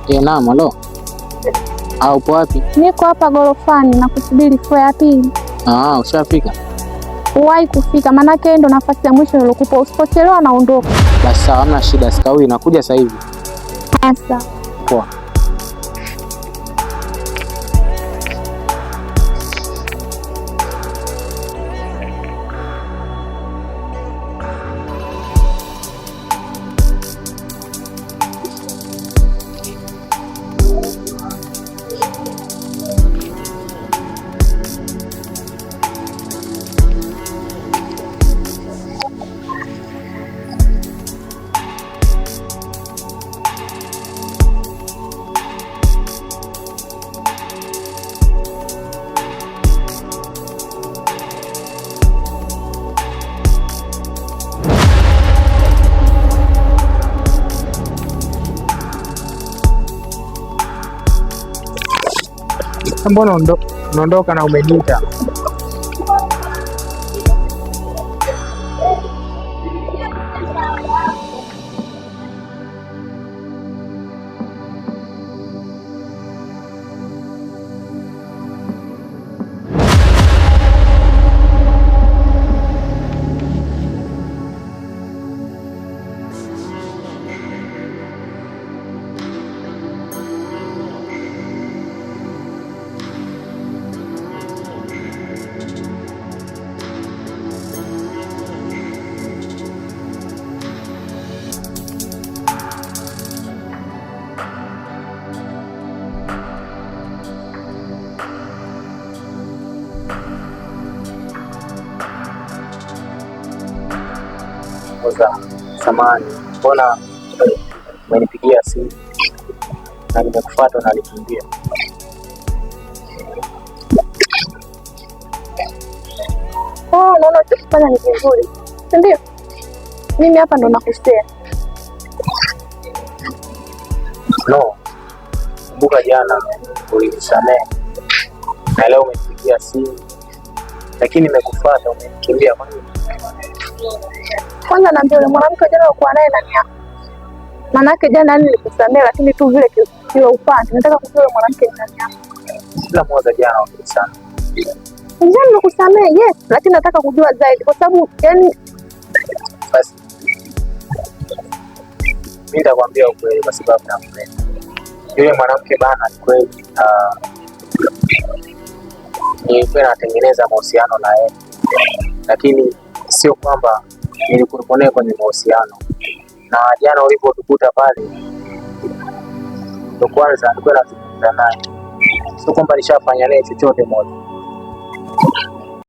Naam, halo. Upo wapi? Niko hapa gorofani na kusubiri floor ya pili. Ushafika? Uwahi kufika, manake ndo nafasi ya mwisho nilokupa. Usipochelewa naondoka. Basi sawa, hamna shida, sikawi, nakuja sasa hivi. Asa. Poa. Mbona unaondoka na umeniita? Samahani, mbona umenipigia simu na nimekufuata na nilikimbia? Naona ukifanya ni vizuri, si ndio? Mimi hapa ndo nakosea. No, kumbuka jana ulinisamehe na leo umenipigia simu, lakini nimekufuata umenikimbia. Kwanza naambia yule mwanamke jana ulikuwa naye nani hapa? Manake jana nilikusamehe, lakini tu vile kile upande. Nataka kujua yule mwanamke ni nani hapa. Kila mmoja jana ulisamehe. Jana nilikusamehe, yes, lakini nataka kujua zaidi kwa sababu yani basi mimi nitakwambia ukweli kwa sababu nakupenda. Yule mwanamke bana, ni kweli nilikuwa natengeneza mahusiano na yeye, lakini sio kwamba nilikuponea kwenye mahusiano. Na jana ulipotukuta pale ndo kwanza nilikuwa nazungumza naye, sio kwamba nishafanya naye chochote moja.